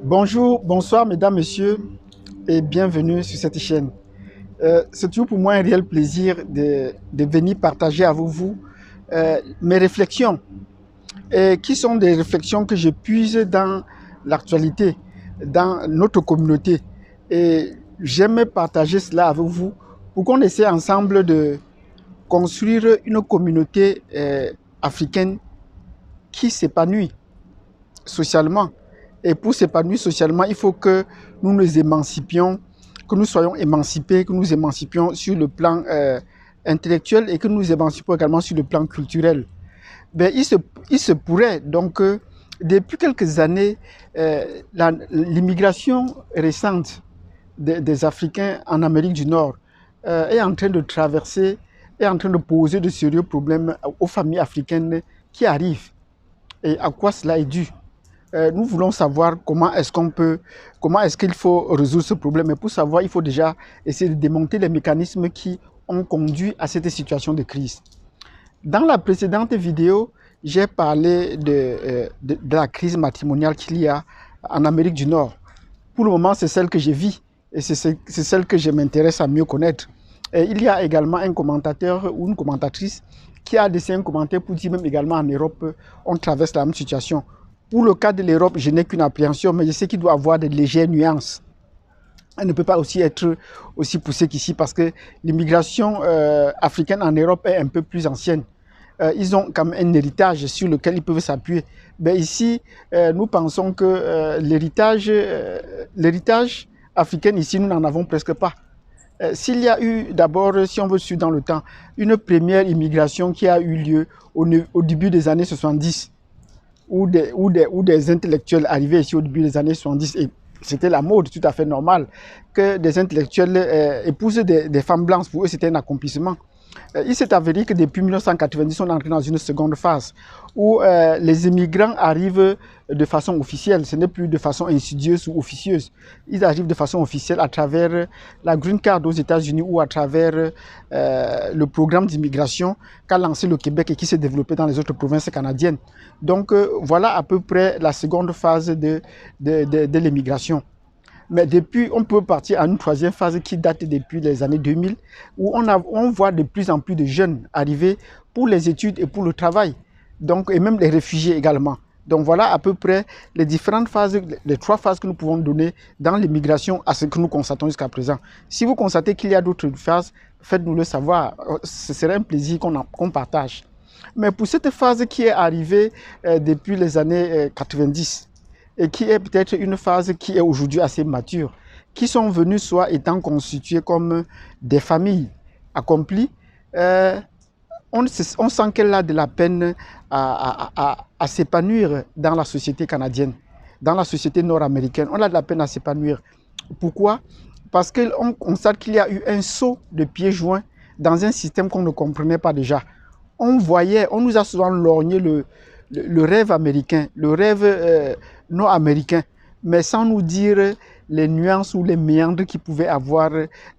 Bonjour, bonsoir mesdames, messieurs et bienvenue sur cette chaîne. C'est toujours pour moi un réel plaisir de venir partager avec vous mes réflexions, qui sont des réflexions que je puise dans l'actualité, dans notre communauté. Et j'aime partager cela avec vous pour qu'on essaie ensemble de construire une communauté africaine qui s'épanouit socialement. Et pour s'épanouir socialement, il faut que nous nous émancipions, que nous soyons émancipés, que nous émancipions sur le plan intellectuel et que nous émancipions également sur le plan culturel. Ben, il se pourrait donc que depuis quelques années, l'immigration récente des Africains en Amérique du Nord est en train de traverser, est en train de poser de sérieux problèmes aux familles africaines qui arrivent. Et à quoi cela est dû? Nous voulons savoir comment est-ce qu'il faut résoudre ce problème. Et pour savoir, il faut déjà essayer de démonter les mécanismes qui ont conduit à cette situation de crise. Dans la précédente vidéo, j'ai parlé de la crise matrimoniale qu'il y a en Amérique du Nord. Pour le moment, c'est celle que je vis et c'est celle que je m'intéresse à mieux connaître. Et il y a également un commentateur ou une commentatrice qui a laissé un commentaire pour dire même également en Europe, on traverse la même situation. Pour le cas de l'Europe, je n'ai qu'une appréhension, mais je sais qu'il doit avoir de légères nuances. Elle ne peut pas aussi être aussi poussée qu'ici parce que l'immigration africaine en Europe est un peu plus ancienne. Ils ont quand même un héritage sur lequel ils peuvent s'appuyer. Mais ici, nous pensons que l'héritage africain ici, nous n'en avons presque pas. S'il y a eu d'abord, si on veut suivre dans le temps, une première immigration qui a eu lieu au début des années 70, où des intellectuels arrivaient ici au début des années 70, et c'était la mode tout à fait normale que des intellectuels épousent des femmes blanches. Pour eux, c'était un accomplissement. Il s'est avéré que depuis 1990, on est entré dans une seconde phase où les immigrants arrivent de façon officielle. Ce n'est plus de façon insidieuse ou officieuse. Ils arrivent de façon officielle à travers la Green Card aux États-Unis ou à travers le programme d'immigration qu'a lancé le Québec et qui s'est développé dans les autres provinces canadiennes. Donc voilà à peu près la seconde phase de l'immigration. Mais depuis, on peut partir à une troisième phase qui date depuis les années 2000, où on voit de plus en plus de jeunes arriver pour les études et pour le travail, donc, et même les réfugiés également. Donc voilà à peu près les différentes phases, les trois phases que nous pouvons donner dans l'immigration à ce que nous constatons jusqu'à présent. Si vous constatez qu'il y a d'autres phases, faites-nous le savoir. Ce serait un plaisir qu'on partage. Mais pour cette phase qui est arrivée depuis les années 90, et qui est peut-être une phase qui est aujourd'hui assez mature, qui sont venus soit étant constitués comme des familles accomplies, on sent qu'elle a de la peine à s'épanouir dans la société canadienne, dans la société nord-américaine. On a de la peine à s'épanouir. Pourquoi? Parce qu'on constate qu'il y a eu un saut de pieds joints dans un système qu'on ne comprenait pas déjà. On nous a souvent lorgné le rêve américain, le rêve nord-américain, mais sans nous dire les nuances ou les méandres qu'il pouvait avoir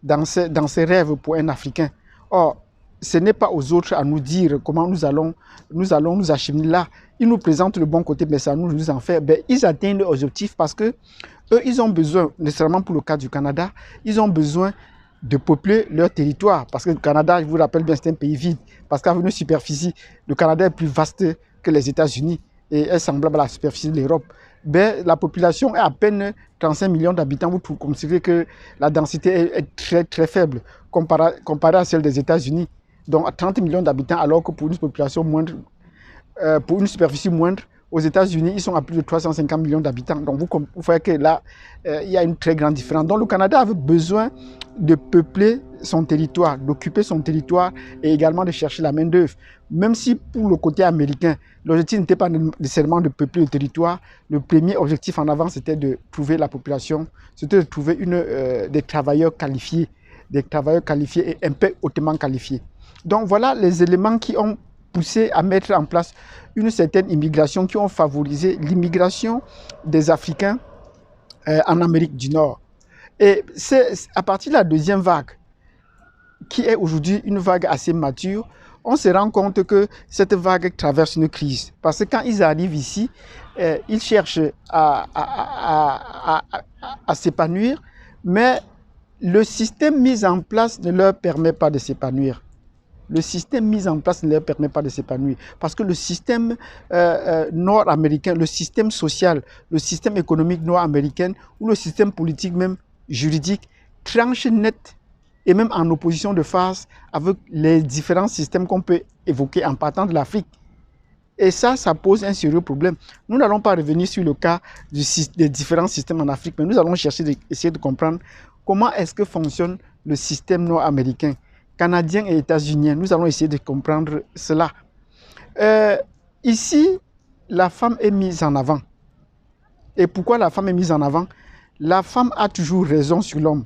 dans ces rêves pour un Africain. Or, ce n'est pas aux autres à nous dire comment nous allons nous acheminer là. Ils nous présentent le bon côté, mais ça nous en fait. Ben, ils atteignent leurs objectifs parce que eux, ils ont besoin, nécessairement pour le cas du Canada, ils ont besoin de peupler leur territoire. Parce que le Canada, je vous rappelle bien, c'est un pays vide. Parce qu'avec une superficie, le Canada est plus vaste que les États-Unis et est semblable à la superficie de l'Europe. Ben, la population est à peine 35 millions d'habitants. Vous considérez que la densité est très, très faible comparée à celle des États-Unis. Donc, à 30 millions d'habitants, alors que pour une population moindre, pour une superficie moindre, aux États-Unis, ils sont à plus de 350 millions d'habitants. Donc, vous voyez que là, il y a une très grande différence. Donc, le Canada avait besoin de peupler son territoire, d'occuper son territoire et également de chercher la main-d'œuvre. Même si pour le côté américain, l'objectif n'était pas nécessairement de peupler le territoire, le premier objectif en avant, c'était de trouver la population, c'était de trouver des travailleurs qualifiés et un peu hautement qualifiés. Donc, voilà les éléments qui ont poussé à mettre en place une certaine immigration, qui ont favorisé l'immigration des Africains en Amérique du Nord. Et c'est à partir de la deuxième vague, qui est aujourd'hui une vague assez mature, on se rend compte que cette vague traverse une crise. Parce que quand ils arrivent ici, ils cherchent à s'épanouir, mais le système mis en place ne leur permet pas de s'épanouir. Le système mis en place ne leur permet pas de s'épanouir. Parce que le système nord-américain, le système social, le système économique nord-américain ou le système politique même juridique tranche net et même en opposition de face avec les différents systèmes qu'on peut évoquer en partant de l'Afrique. Et ça pose un sérieux problème. Nous n'allons pas revenir sur le cas des différents systèmes en Afrique, mais nous allons essayer de comprendre comment est-ce que fonctionne le système nord-américain, canadien et états-unien. Nous allons essayer de comprendre cela. Ici, la femme est mise en avant. Et pourquoi la femme est mise en avant? La femme a toujours raison sur l'homme.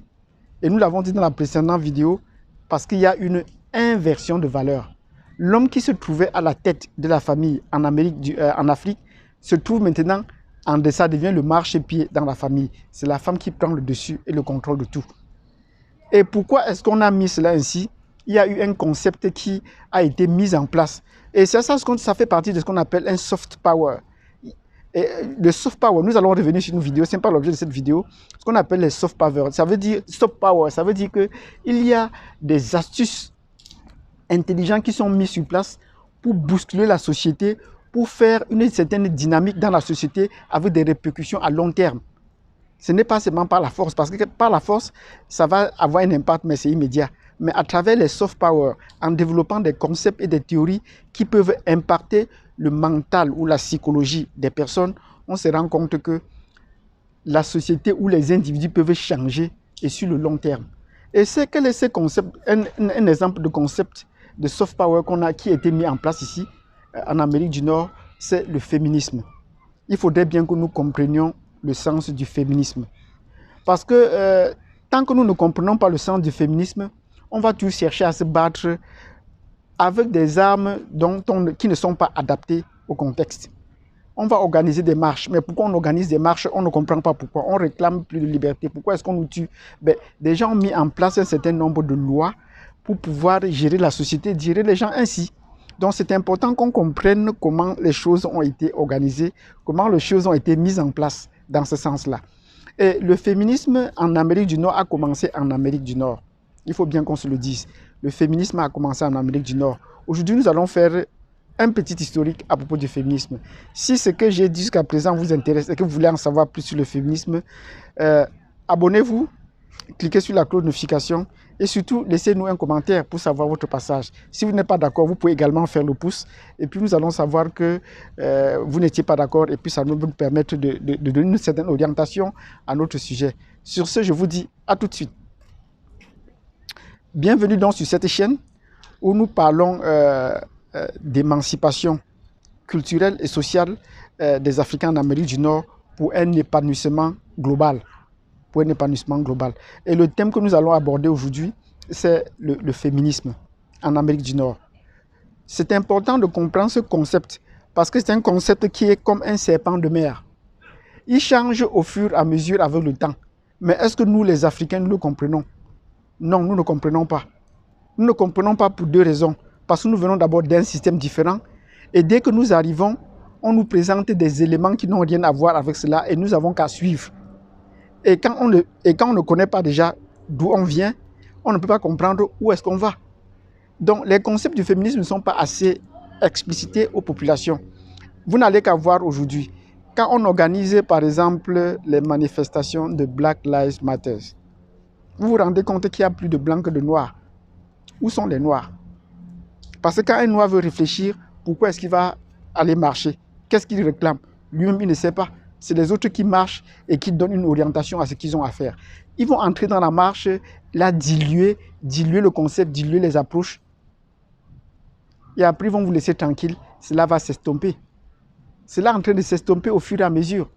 Et nous l'avons dit dans la précédente vidéo, parce qu'il y a une inversion de valeur. L'homme qui se trouvait à la tête de la famille en Afrique se trouve maintenant en deçà, devient le marchepied dans la famille. C'est la femme qui prend le dessus et le contrôle de tout. Et pourquoi est-ce qu'on a mis cela ainsi? Il y a eu un concept qui a été mis en place. Et ça fait partie de ce qu'on appelle un soft power. Et le soft power, nous allons revenir sur une vidéo, ce n'est pas l'objet de cette vidéo, ce qu'on appelle les soft power. Ça veut dire soft power, ça veut dire qu'il y a des astuces intelligentes qui sont mises sur place pour bousculer la société, pour faire une certaine dynamique dans la société avec des répercussions à long terme. Ce n'est pas seulement par la force, parce que par la force, ça va avoir un impact, mais c'est immédiat. Mais à travers les soft power, en développant des concepts et des théories qui peuvent impacter le mental ou la psychologie des personnes, on se rend compte que la société ou les individus peuvent changer et sur le long terme. Et quel est ce concept, un exemple de concept de soft power qui a été mis en place ici, en Amérique du Nord, c'est le féminisme. Il faudrait bien que nous comprenions le sens du féminisme. Parce que tant que nous ne comprenons pas le sens du féminisme, on va toujours chercher à se battre avec des armes qui ne sont pas adaptées au contexte. On va organiser des marches, mais pourquoi on organise des marches? On ne comprend pas pourquoi. On réclame plus de liberté. Pourquoi est-ce qu'on nous tue? Des gens ont mis en place un certain nombre de lois pour pouvoir gérer la société, gérer les gens ainsi. Donc c'est important qu'on comprenne comment les choses ont été organisées, comment les choses ont été mises en place dans ce sens-là. Et le féminisme en Amérique du Nord a commencé en Amérique du Nord. Il faut bien qu'on se le dise. Le féminisme a commencé en Amérique du Nord. Aujourd'hui, nous allons faire un petit historique à propos du féminisme. Si ce que j'ai dit jusqu'à présent vous intéresse et que vous voulez en savoir plus sur le féminisme, abonnez-vous, cliquez sur la cloche de notification et surtout laissez-nous un commentaire pour savoir votre passage. Si vous n'êtes pas d'accord, vous pouvez également faire le pouce et puis nous allons savoir que vous n'étiez pas d'accord et puis ça nous permettre de donner une certaine orientation à notre sujet. Sur ce, je vous dis à tout de suite. Bienvenue donc sur cette chaîne où nous parlons d'émancipation culturelle et sociale des Africains en Amérique du Nord pour un épanouissement global. Et le thème que nous allons aborder aujourd'hui, c'est le féminisme en Amérique du Nord. C'est important de comprendre ce concept parce que c'est un concept qui est comme un serpent de mer. Il change au fur et à mesure avec le temps. Mais est-ce que nous, les Africains, nous le comprenons? Non, nous ne comprenons pas. Nous ne comprenons pas pour deux raisons. Parce que nous venons d'abord d'un système différent. Et dès que nous arrivons, on nous présente des éléments qui n'ont rien à voir avec cela et nous avons qu'à suivre. Et quand on ne connaît pas déjà d'où on vient, on ne peut pas comprendre où est-ce qu'on va. Donc les concepts du féminisme ne sont pas assez explicités aux populations. Vous n'allez qu'à voir aujourd'hui. Quand on organise par exemple les manifestations de Black Lives Matter, vous vous rendez compte qu'il y a plus de blancs que de noirs. Où sont les noirs? Parce que quand un noir veut réfléchir, pourquoi est-ce qu'il va aller marcher? Qu'est-ce qu'il réclame? Lui-même, il ne sait pas. C'est les autres qui marchent et qui donnent une orientation à ce qu'ils ont à faire. Ils vont entrer dans la marche, là, diluer le concept, diluer les approches. Et après, ils vont vous laisser tranquille. Cela va s'estomper. Cela est en train de s'estomper au fur et à mesure.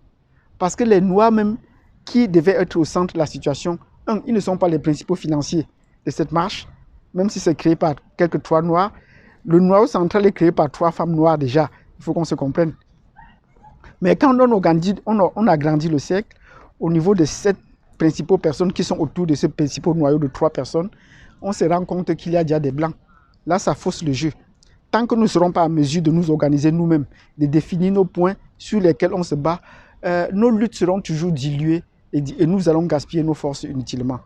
Parce que les noirs même, qui devaient être au centre de la situation, ils ne sont pas les principaux financiers de cette marche, même si c'est créé par quelques trois noirs. Le noyau central est créé par trois femmes noires déjà. Il faut qu'on se comprenne. Mais quand on a grandi le cercle, au niveau de 7 principaux personnes qui sont autour de ce principal noyau de 3 personnes, on se rend compte qu'il y a déjà des blancs. Là, ça fausse le jeu. Tant que nous ne serons pas en mesure de nous organiser nous-mêmes, de définir nos points sur lesquels on se bat, nos luttes seront toujours diluées et nous allons gaspiller nos forces inutilement.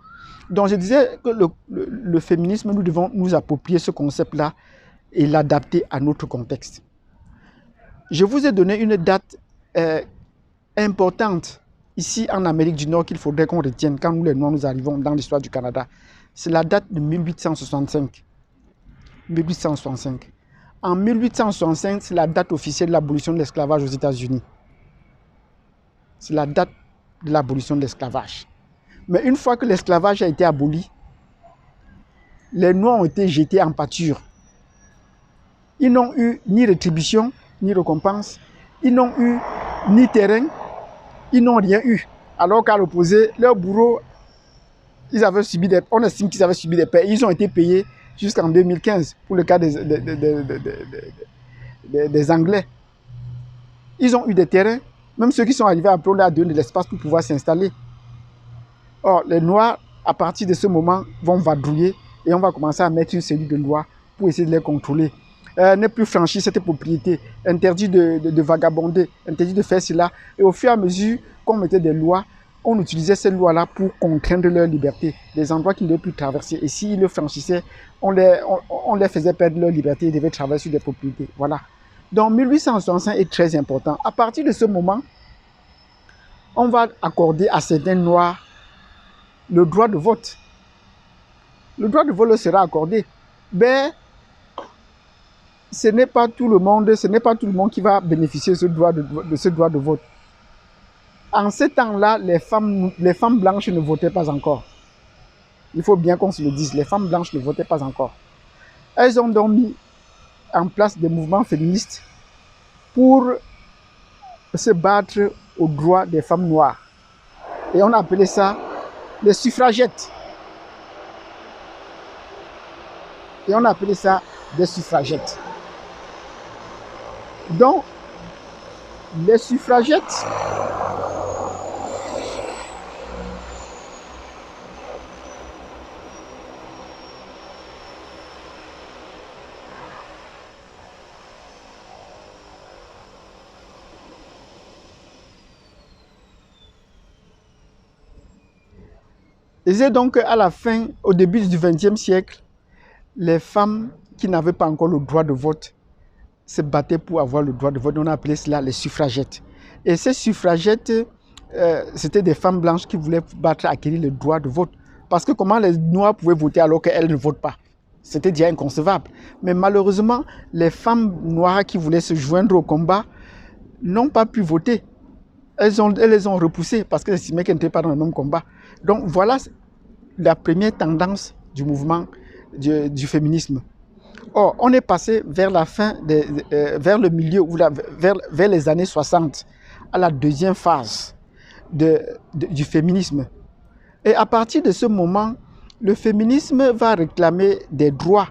Donc je disais que le féminisme, nous devons nous approprier ce concept-là et l'adapter à notre contexte. Je vous ai donné une date importante ici en Amérique du Nord qu'il faudrait qu'on retienne quand nous les Noirs nous arrivons dans l'histoire du Canada. C'est la date de 1865. 1865. En 1865, c'est la date officielle de l'abolition de l'esclavage aux États-Unis. C'est la date de l'abolition de l'esclavage. Mais une fois que l'esclavage a été aboli, les Noirs ont été jetés en pâture. Ils n'ont eu ni rétribution, ni récompense. Ils n'ont eu ni terrain, ils n'ont rien eu. Alors qu'à l'opposé, leurs bourreaux, on estime qu'ils avaient subi des pertes. Ils ont été payés jusqu'en 2015 pour le cas des Anglais. Ils ont eu des terrains. Même ceux qui sont arrivés après, on leur a donné de l'espace pour pouvoir s'installer. Or, les Noirs, à partir de ce moment, vont vadrouiller et on va commencer à mettre une série de lois pour essayer de les contrôler. Ne plus franchir cette propriété, interdit de vagabonder, interdit de faire cela. Et au fur et à mesure qu'on mettait des lois, on utilisait ces lois-là pour contraindre leur liberté, des endroits qu'ils ne devaient plus traverser. Et s'ils le franchissaient, on les faisait perdre leur liberté, ils devaient traverser sur des propriétés. Voilà. Donc 1865 est très important. À partir de ce moment, on va accorder à certains Noirs le droit de vote. Le droit de vote leur sera accordé. Mais ce n'est pas tout le monde qui va bénéficier de ce droit de vote. En ce temps-là, les femmes blanches ne votaient pas encore. Il faut bien qu'on se le dise, les femmes blanches ne votaient pas encore. Elles ont donc mis en place des mouvements féministes pour se battre aux droits des femmes noires. Et on a appelé ça les suffragettes. Et on a appelé ça des suffragettes. Donc, les suffragettes disaient donc qu'à la fin, au début du XXe siècle, les femmes qui n'avaient pas encore le droit de vote se battaient pour avoir le droit de vote. On a appelé cela les suffragettes. Et ces suffragettes, c'était des femmes blanches qui voulaient acquérir le droit de vote. Parce que comment les Noirs pouvaient voter alors qu'elles ne votent pas? C'était déjà inconcevable. Mais malheureusement, les femmes noires qui voulaient se joindre au combat n'ont pas pu voter. Elles les ont repoussées parce qu'elles estimaient qu'elles n'étaient pas dans le même combat. Donc voilà la première tendance du mouvement du féminisme. Or, on est passé vers la fin, vers le milieu, vers les années 60, à la deuxième phase du féminisme. Et à partir de ce moment, le féminisme va réclamer des droits.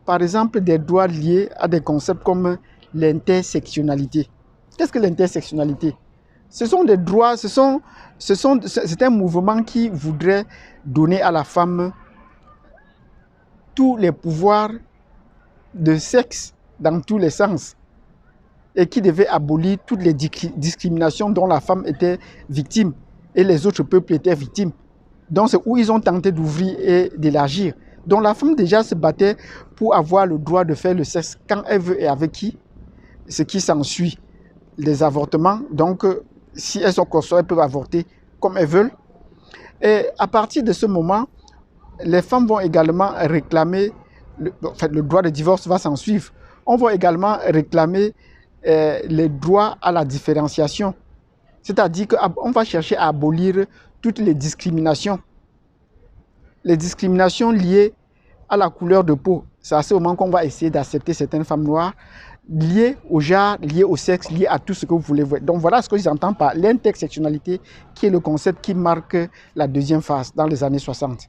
Par exemple, des droits liés à des concepts comme l'intersectionnalité. Qu'est-ce que l'intersectionnalité? Ce sont des droits, c'est un mouvement qui voudrait donner à la femme tous les pouvoirs de sexe dans tous les sens et qui devait abolir toutes les discriminations dont la femme était victime et les autres peuples étaient victimes. Donc c'est où ils ont tenté d'ouvrir et d'élargir. Donc la femme déjà se battait pour avoir le droit de faire le sexe quand elle veut et avec qui. Ce qui s'ensuit, les avortements. Donc si elles sont conçues, elles peuvent avorter comme elles veulent. Et à partir de ce moment, les femmes vont également réclamer, le droit de divorce va s'en suivre. On va également réclamer les droits à la différenciation. C'est-à-dire qu'on va chercher à abolir toutes les discriminations. Les discriminations liées à la couleur de peau. C'est à ce moment qu'on va essayer d'accepter certaines femmes noires, liées au genre, liées au sexe, liées à tout ce que vous voulez voir. Donc voilà ce que j'entends par l'intersectionnalité, qui est le concept qui marque la deuxième phase dans les années 60.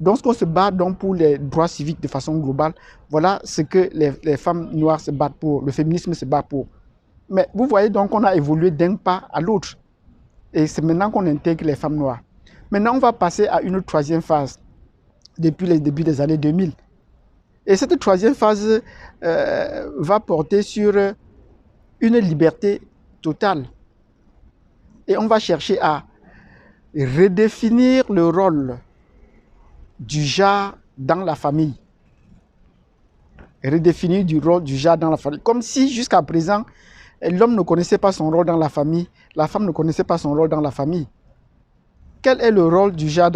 Donc, ce qu'on se bat donc pour les droits civiques de façon globale, voilà ce que les femmes noires se battent pour, le féminisme se bat pour. Mais vous voyez donc qu'on a évolué d'un pas à l'autre. Et c'est maintenant qu'on intègre les femmes noires. Maintenant, on va passer à une troisième phase, depuis les débuts des années 2000. Et cette troisième phase va porter sur une liberté totale. Et on va chercher à redéfinir le rôle du genre dans la famille. Redéfinir du rôle du genre dans la famille. Comme si jusqu'à présent, l'homme ne connaissait pas son rôle dans la famille, la femme ne connaissait pas son rôle dans la famille. Quel est le rôle du genre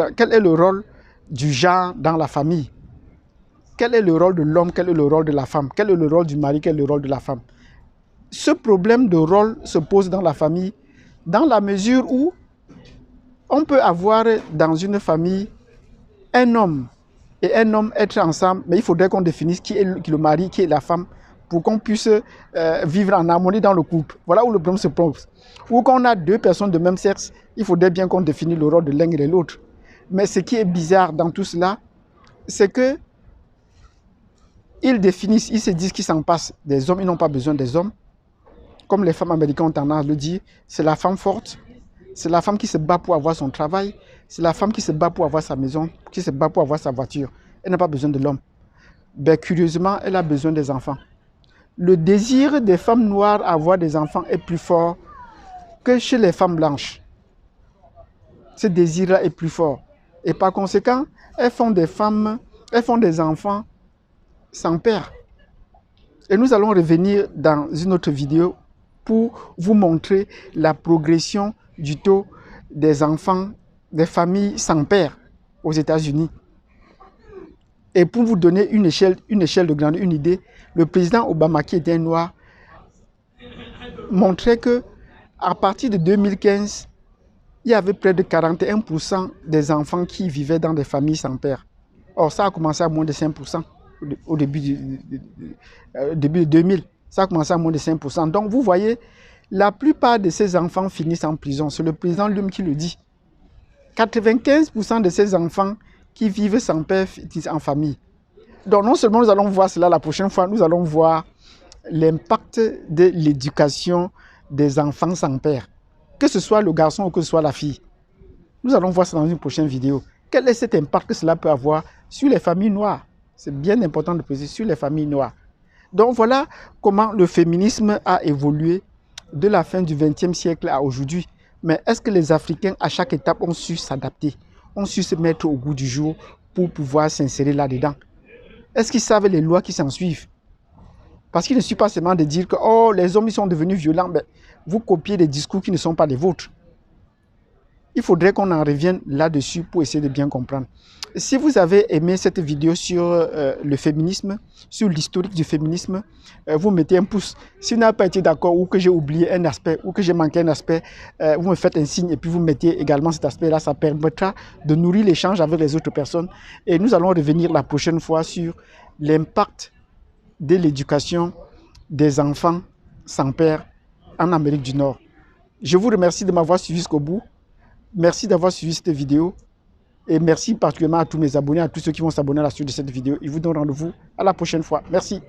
dans la famille? Quel est le rôle de l'homme? Quel est le rôle de la femme? Quel est le rôle du mari? Quel est le rôle de la femme? Ce problème de rôle se pose dans la famille dans la mesure où on peut avoir dans une famille un homme et un homme être ensemble, mais il faudrait qu'on définisse qui est le mari, qui est la femme, pour qu'on puisse vivre en harmonie dans le couple. Voilà où le problème se pose. Ou quand on a deux personnes de même sexe, il faudrait bien qu'on définisse le rôle de l'un et de l'autre. Mais ce qui est bizarre dans tout cela, c'est que ils définissent, ils se disent qu'ils s'en passent des hommes, ils n'ont pas besoin des hommes. Comme les femmes américaines ont tendance à le dire, c'est la femme forte, c'est la femme qui se bat pour avoir son travail, c'est la femme qui se bat pour avoir sa maison, qui se bat pour avoir sa voiture. Elle n'a pas besoin de l'homme. Ben, curieusement, elle a besoin des enfants. Le désir des femmes noires à avoir des enfants est plus fort que chez les femmes blanches. Ce désir-là est plus fort. Et par conséquent, elles font des enfants sans père. Et nous allons revenir dans une autre vidéo pour vous montrer la progression du taux des enfants des familles sans père aux États-Unis. Et pour vous donner une échelle de grandeur, une idée, le président Obama, qui était noir, montrait que à partir de 2015, il y avait près de 41% des enfants qui vivaient dans des familles sans père. Or, ça a commencé à moins de 5% au début de 2000. Ça a commencé à moins de 5%. Donc, vous voyez, la plupart de ces enfants finissent en prison. C'est le président lui-même qui le dit. 95% de ces enfants qui vivent sans père finissent en famille. Donc, non seulement nous allons voir cela la prochaine fois, nous allons voir l'impact de l'éducation des enfants sans père. Que ce soit le garçon ou que ce soit la fille. Nous allons voir ça dans une prochaine vidéo. Quel est cet impact que cela peut avoir sur les familles noires? C'est bien important de préciser, sur les familles noires. Donc voilà comment le féminisme a évolué de la fin du XXe siècle à aujourd'hui. Mais est-ce que les Africains, à chaque étape, ont su s'adapter, ont su se mettre au goût du jour pour pouvoir s'insérer là-dedans? Est-ce qu'ils savent les lois qui s'en suivent? Parce qu'il ne suffit pas seulement de dire que oh, les hommes ils sont devenus violents, mais vous copiez des discours qui ne sont pas les vôtres. Il faudrait qu'on en revienne là-dessus pour essayer de bien comprendre. Si vous avez aimé cette vidéo sur le féminisme, sur l'historique du féminisme, vous mettez un pouce. Si vous n'avez pas été d'accord ou que j'ai oublié un aspect ou que j'ai manqué un aspect, vous me faites un signe et puis vous mettez également cet aspect-là. Ça permettra de nourrir l'échange avec les autres personnes. Et nous allons revenir la prochaine fois sur l'impact de l'éducation des enfants sans père en Amérique du Nord. Je vous remercie de m'avoir suivi jusqu'au bout. Merci d'avoir suivi cette vidéo et merci particulièrement à tous mes abonnés, à tous ceux qui vont s'abonner à la suite de cette vidéo. Je vous donne rendez-vous à la prochaine fois. Merci.